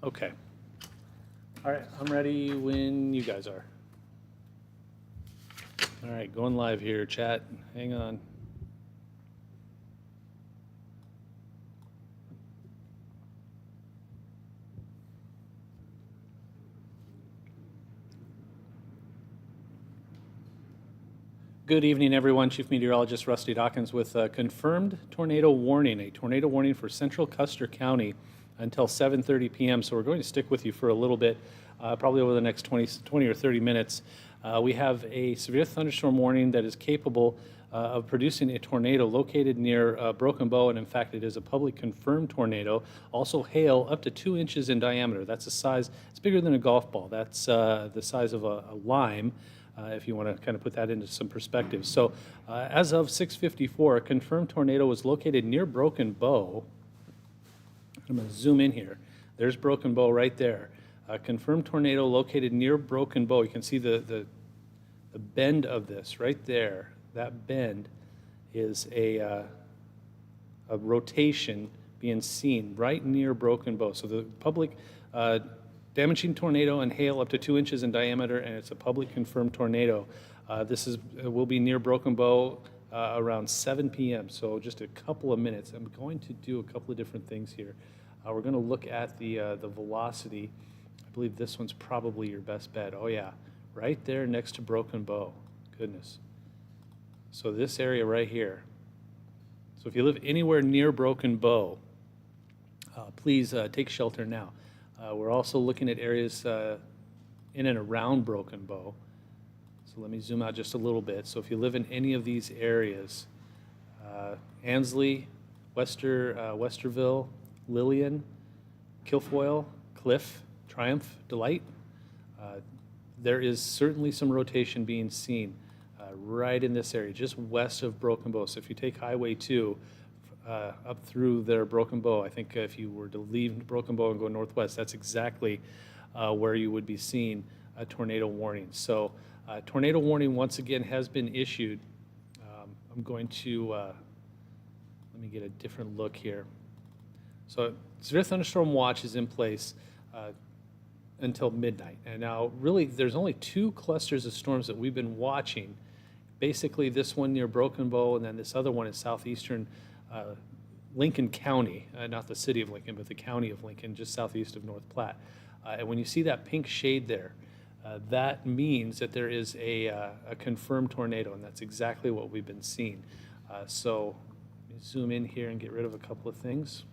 Okay. All right, I'm ready when you guys are. All right, going live here, chat. Hang on. Good evening, everyone. Chief Meteorologist Rusty Dawkins with a confirmed tornado warning, a tornado warning for central Custer County until 7:30 p.m. So we're going to stick with you for a little bit, probably over the next 20 or 30 minutes. We have a severe thunderstorm warning that is capable of producing a tornado located near Broken Bow, and in fact, it is a public confirmed tornado. Also, hail up to 2 inches in diameter. That's the size, it's bigger than a golf ball. That's the size of a lime. If you want to kind of put that into some perspective. So as of 6:54, a confirmed tornado was located near Broken Bow. I'm going to zoom in here. There's Broken Bow right there. A confirmed tornado located near Broken Bow. You can see the bend of this right there. That bend is a rotation being seen right near Broken Bow. So the public damaging tornado and hail up to 2 inches in diameter, and it's a public confirmed tornado. This will be near Broken Bow around 7 p.m., so just a couple of minutes. I'm going to do a couple of different things here. We're going to look at the velocity. I believe this one's probably your best bet. Oh yeah, right there next to Broken Bow. Goodness. So this area right here. So if you live anywhere near Broken Bow, please take shelter now. We're also looking at areas in and around Broken Bow. So let me zoom out just a little bit. So if you live in any of these areas, Ansley, Westerville, Lillian, Kilfoyle, Cliff, Triumph, Delight, there is certainly some rotation being seen right in this area, just west of Broken Bow. So if you take Highway 2, up through there, Broken Bow. I think if you were to leave Broken Bow and go northwest, that's exactly where you would be seeing a tornado warning. So tornado warning once again has been issued. I'm going to, let me get a different look here. So severe thunderstorm watch is in place until midnight. And now really there's only 2 clusters of storms that we've been watching. Basically this one near Broken Bow, and then this other one in southeastern Lincoln County, not the city of Lincoln, but the county of Lincoln, just southeast of North Platte. And when you see that pink shade there, that means that there is a confirmed tornado, and that's exactly what we've been seeing. So let me zoom in here and get rid of a couple of things.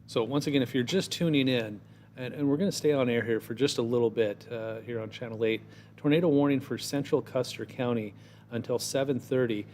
So once again, if you're just tuning in, and we're going to stay on air here for just a little bit here on Channel 8. Tornado warning for central Custer County until 7:30.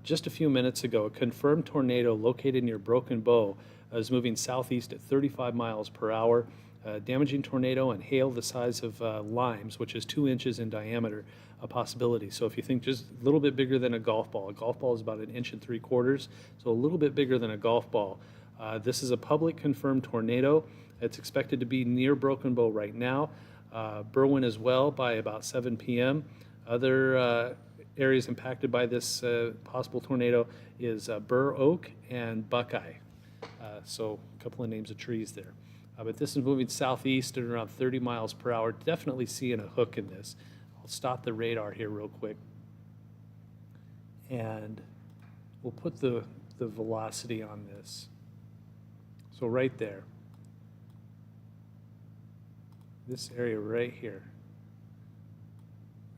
Just a few minutes ago, a confirmed tornado located near Broken Bow is moving southeast at 35 miles per hour. Damaging tornado and hail the size of limes, which is 2 inches in diameter, a possibility. So if you think just a little bit bigger than a golf ball is about 1 3/4 inches, so a little bit bigger than a golf ball. This is a public confirmed tornado. It's expected to be near Broken Bow right now. Berwyn as well by about 7 p.m. Other areas impacted by this possible tornado is Burr Oak and Buckeye. So a couple of names of trees there. But this is moving southeast at around 30 miles per hour. Definitely seeing a hook in this. I'll stop the radar here real quick. And we'll put the velocity on this. So right there. This area right here.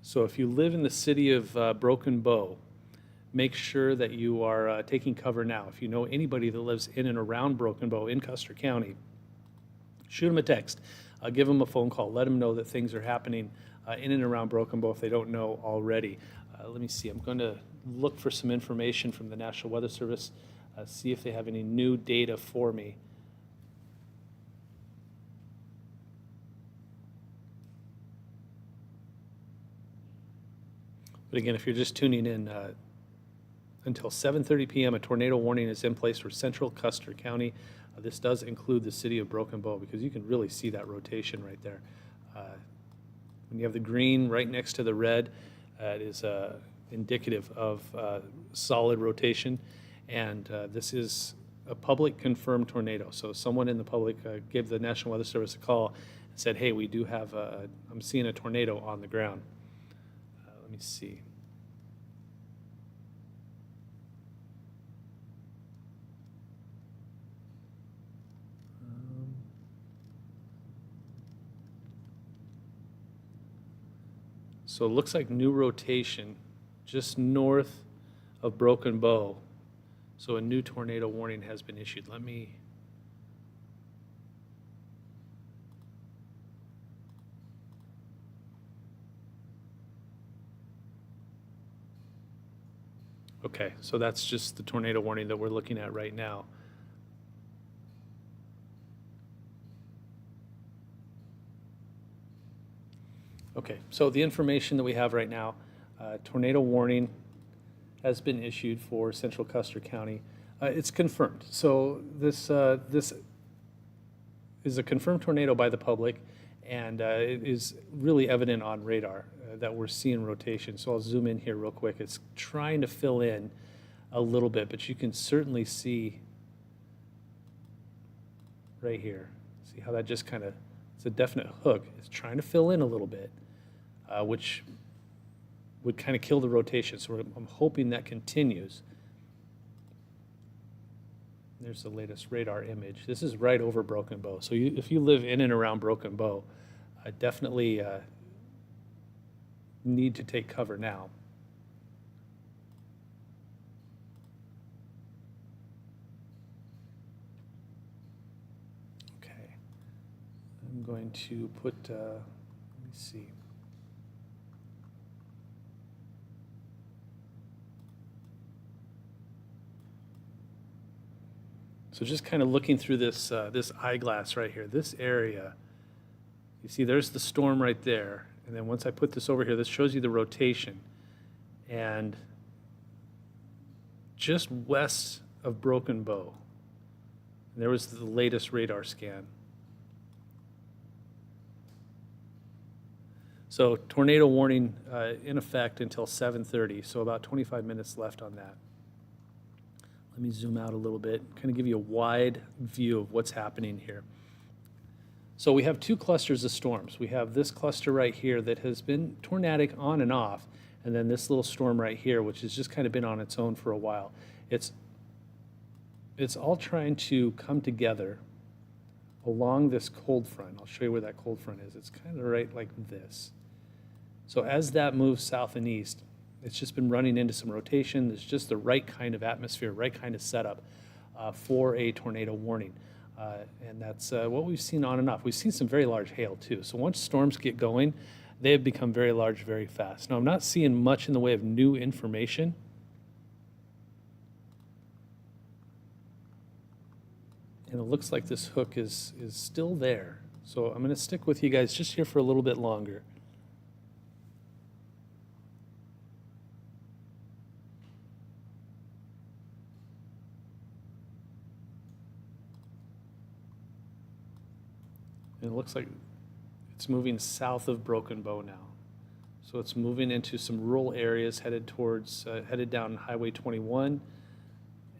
So if you live in the city of Broken Bow, make sure that you are taking cover now. If you know anybody that lives in and around Broken Bow in Custer County, shoot them a text, give them a phone call, let them know that things are happening in and around Broken Bow if they don't know already. Let me see, I'm going to look for some information from the National Weather Service, see if they have any new data for me. But again, if you're just tuning in, until 7:30 p.m., a tornado warning is in place for central Custer County. This does include the city of Broken Bow because you can really see that rotation right there. When you have the green right next to the red, it is indicative of solid rotation. And this is a public confirmed tornado. So someone in the public gave the National Weather Service a call and said, hey, we do have I'm seeing a tornado on the ground. Let me see. So it looks like new rotation just north of Broken Bow. So a new tornado warning has been issued. Let me. Okay, so that's just the tornado warning that we're looking at right now. Okay, so the information that we have right now, tornado warning has been issued for Central Custer County. It's confirmed. So this is a confirmed tornado by the public, and it is really evident on radar that we're seeing rotation. So I'll zoom in here real quick. It's trying to fill in a little bit, but you can certainly see right here. See how that just kind of, it's a definite hook. It's trying to fill in a little bit, which would kind of kill the rotation. So I'm hoping that continues. There's the latest radar image. This is right over Broken Bow. So if you live in and around Broken Bow, definitely need to take cover now. Okay. I'm going to put, let me see. So just kind of looking through this, this eyeglass right here, this area, you see there's the storm right there. And then once I put this over here, this shows you the rotation. And just west of Broken Bow, there was the latest radar scan. So tornado warning in effect until 7:30, so about 25 minutes left on that. Let me zoom out a little bit, kind of give you a wide view of what's happening here. So we have two clusters of storms. We have this cluster right here that has been tornadic on and off, and then this little storm right here, which has just kind of been on its own for a while. It's all trying to come together along this cold front. I'll show you where that cold front is. It's kind of right like this. So as that moves south and east, it's just been running into some rotation. There's just the right kind of atmosphere, right kind of setup for a tornado warning. And that's what we've seen on and off. We've seen some very large hail too. So once storms get going, they have become very large very fast. Now I'm not seeing much in the way of new information. And it looks like this hook is still there. So I'm going to stick with you guys just here for a little bit longer. And it looks like it's moving south of Broken Bow now. So it's moving into some rural areas headed towards, headed down Highway 21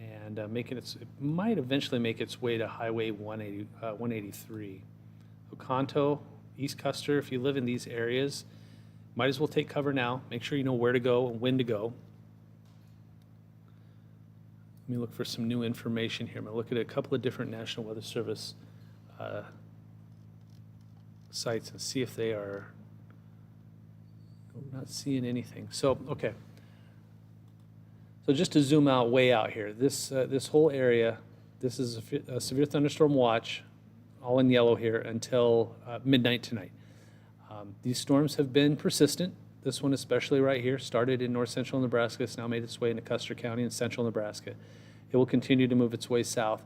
and it might eventually make its way to Highway 183. Oconto, East Custer, if you live in these areas, might as well take cover now. Make sure you know where to go and when to go. Let me look for some new information here. I'm going to look at a couple of different National Weather Service sites and see if they are. I'm not seeing anything. So, okay. So just to zoom out, way out here, this whole area, this is a severe thunderstorm watch, all in yellow here, until midnight tonight. These storms have been persistent. This one especially right here started in north central Nebraska. It's now made its way into Custer County and central Nebraska. It will continue to move its way south.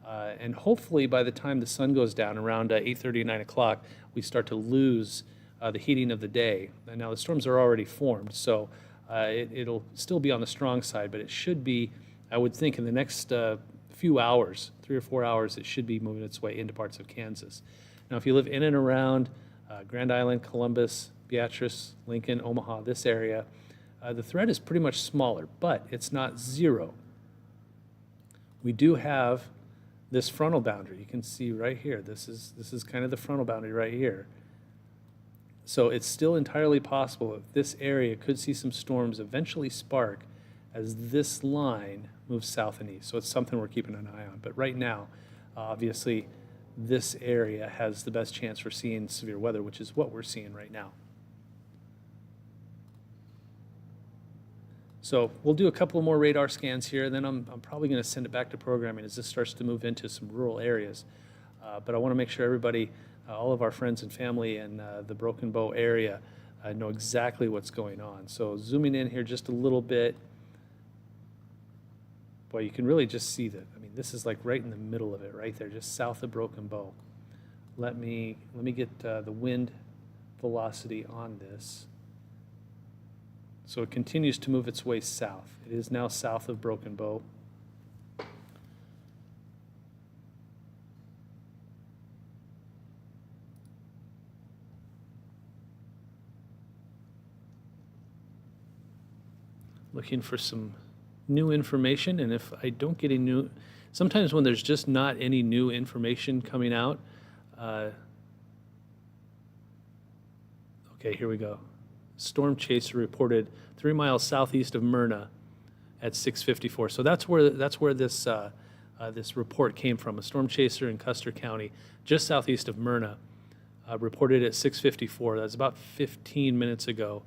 And hopefully by the time the sun goes down around 8:30, 9 o'clock, we start to lose the heating of the day. And now the storms are already formed, so it'll still be on the strong side, but it should be, I would think, in the next few hours, 3 or 4 hours, it should be moving its way into parts of Kansas. Now, if you live in and around Grand Island, Columbus, Beatrice, Lincoln, Omaha, this area, the threat is pretty much smaller, but it's not zero. we do have this frontal boundary. You can see right here, this is kind of the frontal boundary right here. So it's still entirely possible that this area could see some storms eventually spark as this line moves south and east. So it's something we're keeping an eye on. But right now, obviously, this area has the best chance for seeing severe weather, which is what we're seeing right now. So we'll do a couple more radar scans here, then I'm probably going to send it back to programming as this starts to move into some rural areas. But I want to make sure everybody, all of our friends and family in the Broken Bow area know exactly what's going on. So zooming in here just a little bit, boy, you can really just see that. I mean, this is like right in the middle of it, right there, just south of Broken Bow. Let me get the wind velocity on this. So it continues to move its way south. It is now south of Broken Bow. Looking for some new information, and if I don't get any new, sometimes when there's just not any new information coming out, okay, here we go. Storm chaser reported 3 miles southeast of Myrna at 6:54. So that's where this this report came from. A storm chaser in Custer County, just southeast of Myrna, reported at 6:54. That's about 15 minutes ago.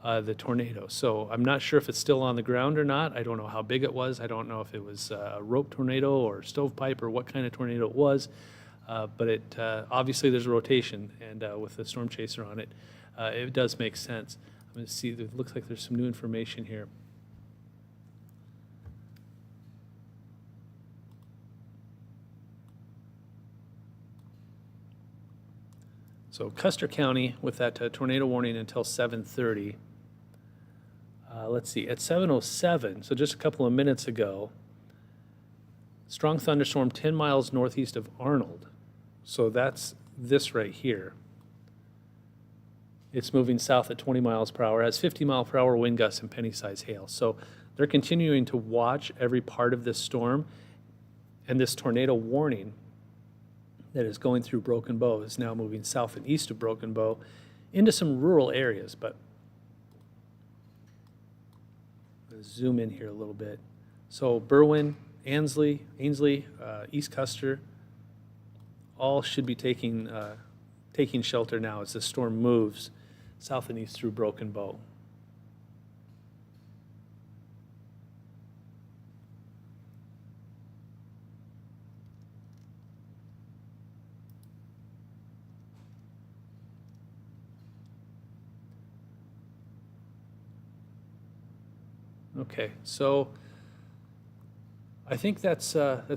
The tornado. So I'm not sure if it's still on the ground or not. I don't know how big it was. I don't know if it was a rope tornado or stovepipe or what kind of tornado it was. But it obviously there's a rotation, and with the storm chaser on it, it does make sense. I'm going to see. It looks like there's some new information here. So Custer County with that tornado warning until 7:30. Let's see, at 7:07, so just a couple of minutes ago, strong thunderstorm 10 miles northeast of Arnold. So that's this right here. It's moving south at 20 miles per hour, has 50-mile-per-hour wind gusts and penny-size hail. So they're continuing to watch every part of this storm, and this tornado warning that is going through Broken Bow is now moving south and east of Broken Bow into some rural areas. But zoom in here a little bit. So Berwyn, Ainsley, East Custer, all should be taking shelter now as the storm moves south and east through Broken Bow. Okay, so I think that's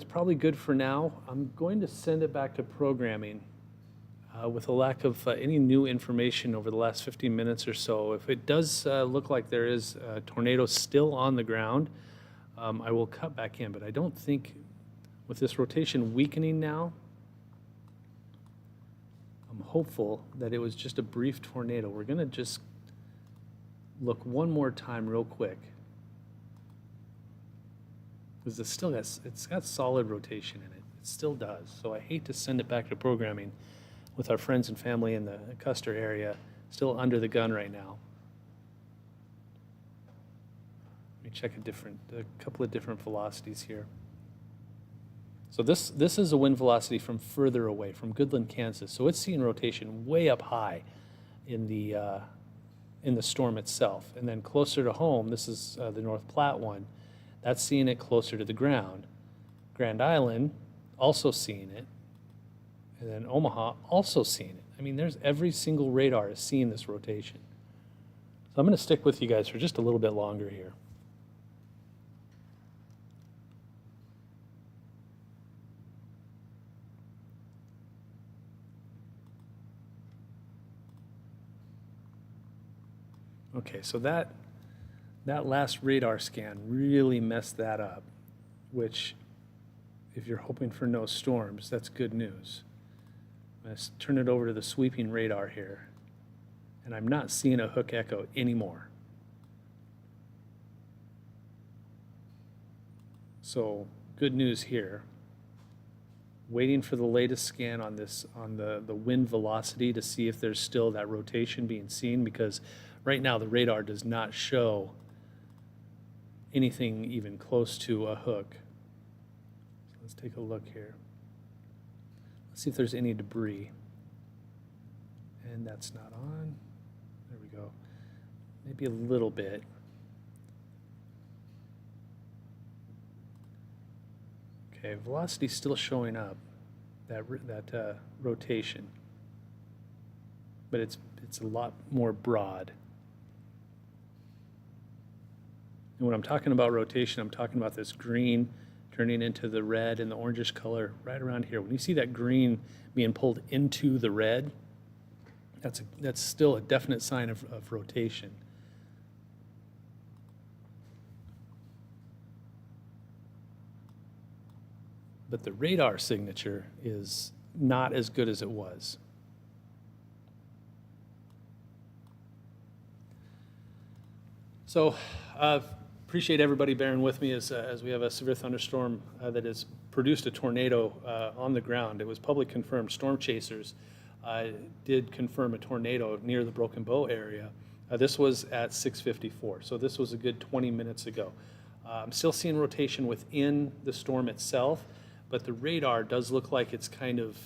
probably good for now. I'm going to send it back to programming with a lack of any new information over the last 15 minutes or so. If it does look like there is a tornado still on the ground, I will cut back in. But I don't think, with this rotation weakening now, I'm hopeful that it was just a brief tornado. We're going to just look one more time real quick, because it's got solid rotation in it. It still does. So I hate to send it back to programming with our friends and family in the Custer area still under the gun right now. Let me check a couple of different velocities here. So this is a wind velocity from further away, from Goodland, Kansas. So it's seeing rotation way up high in the storm itself. And then closer to home, this is the North Platte one. That's seeing it closer to the ground. Grand Island, also seeing it. And then Omaha, also seeing it. I mean, there's every single radar is seeing this rotation. So I'm going to stick with you guys for just a little bit longer here. Okay, so that last radar scan really messed that up, which, if you're hoping for no storms, that's good news. I'm going to turn it over to the sweeping radar here, and I'm not seeing a hook echo anymore. So good news here. Waiting for the latest scan on this, on the wind velocity to see if there's still that rotation being seen, because right now the radar does not show anything even close to a hook. So let's take a look here. Let's see if there's any debris. And that's not on. There we go. Maybe a little bit. Okay, velocity's still showing up, that rotation, but it's a lot more broad. And when I'm talking about rotation, I'm talking about this green turning into the red and the orangish color right around here. When you see that green being pulled into the red, that's still a definite sign of rotation. But the radar signature is not as good as it was. So appreciate everybody bearing with me as we have a severe thunderstorm that has produced a tornado on the ground. It was public confirmed. Storm chasers did confirm a tornado near the Broken Bow area. This was at 6:54, so this was a good 20 minutes ago. I'm still seeing rotation within the storm itself, but the radar does look like it's kind of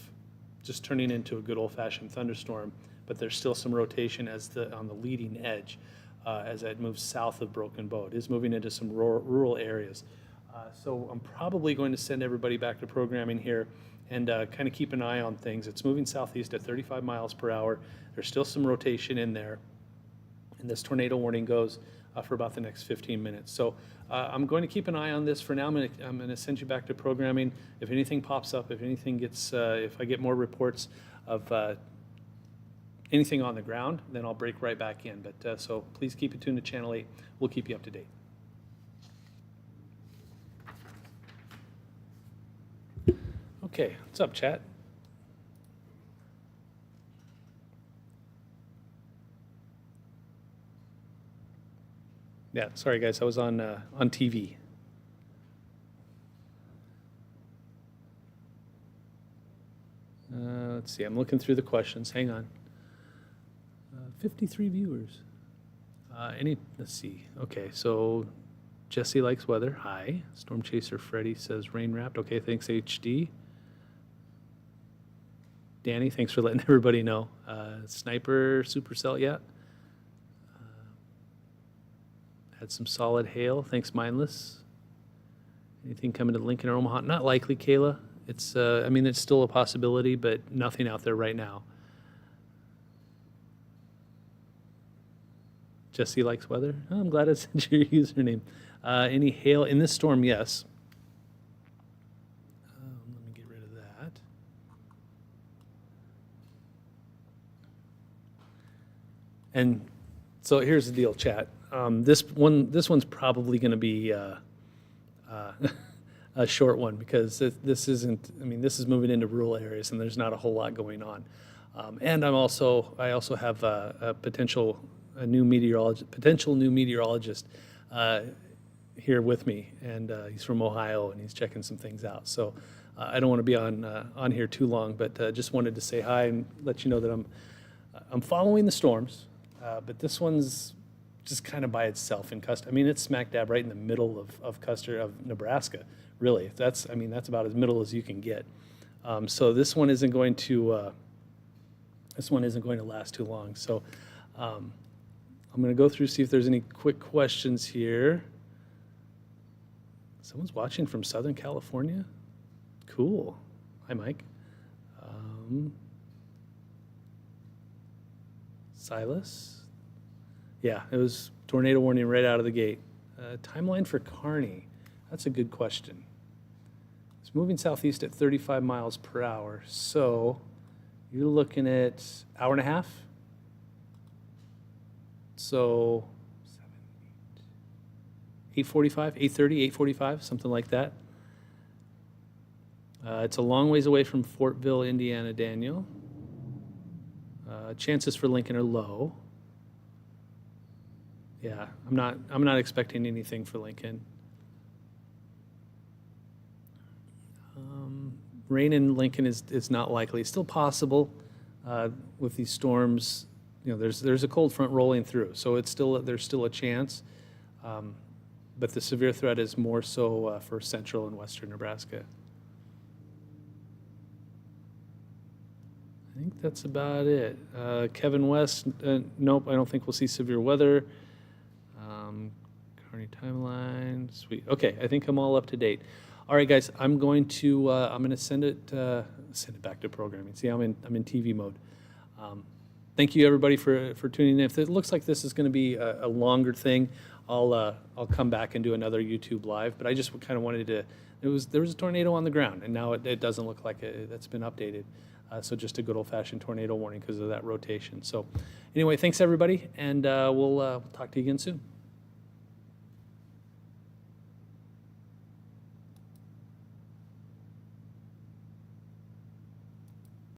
just turning into a good old-fashioned thunderstorm, but there's still some rotation on the leading edge as it moves south of Broken Bow. It is moving into some rural areas. So I'm probably going to send everybody back to programming here and kind of keep an eye on things. It's moving southeast at 35 miles per hour. There's still some rotation in there, and this tornado warning goes for about the next 15 minutes. So I'm going to keep an eye on this for now. I'm going to send you back to programming. If anything pops up, if anything gets, if I get more reports of anything on the ground, then I'll break right back in. But so please keep it tuned to Channel 8. We'll keep you up to date. Okay, what's up, chat? Yeah, sorry guys, I was on TV. Let's see, I'm looking through the questions. Hang on. 53 viewers. Let's see. Okay, so Jesse likes weather. Hi. Storm Chaser Freddy says rain wrapped. Okay, thanks HD. Danny, thanks for letting everybody know. Sniper Supercell, yeah. Had some solid hail. Thanks, Mindless. Anything coming to Lincoln or Omaha? Not likely, Kayla. It's, I mean, it's still a possibility, but nothing out there right now. Jesse likes weather. Oh, I'm glad it's your username. Any hail in this storm? Yes. Let me get rid of that. And so here's the deal, chat. This one's probably going to be a short one because this isn't. I mean, this is moving into rural areas, and there's not a whole lot going on. And I also have a potential new meteorologist here with me, and he's from Ohio, and he's checking some things out. So I don't want to be on here too long, but just wanted to say hi and let you know that I'm following the storms, but this one's just kind of by itself in Custer. I mean, it's smack dab right in the middle of Custer, of Nebraska, really. That's about as middle as you can get. So this one isn't going to last too long. So I'm going to go through, see if there's any quick questions here. Someone's watching from Southern California? Cool. Hi, Mike. Silas? Yeah, it was tornado warning right out of the gate. Timeline for Kearney. That's a good question. It's moving southeast at 35 miles per hour. So you're looking at hour and a half. So 8:45, 8:30, 8:45, something like that. It's a long ways away from Fortville, Indiana, Daniel. Chances for Lincoln are low. Yeah, I'm not expecting anything for Lincoln. Rain in Lincoln is not likely. It's still possible with these storms. You know, there's a cold front rolling through, so there's still a chance. But the severe threat is more so for central and western Nebraska. I think that's about it. Kevin West, nope, I don't think we'll see severe weather. Kearney timeline, sweet. Okay, I think I'm all up to date. All right, guys, I'm going to send it back to programming. See, I'm in TV mode. Thank you, everybody, for tuning in. If it looks like this is going to be a longer thing, I'll come back and do another YouTube live. But I just kind of wanted to. There was a tornado on the ground, and now it doesn't look like that's been updated. So just a good old-fashioned tornado warning because of that rotation. So anyway, thanks everybody, and we'll talk to you again soon.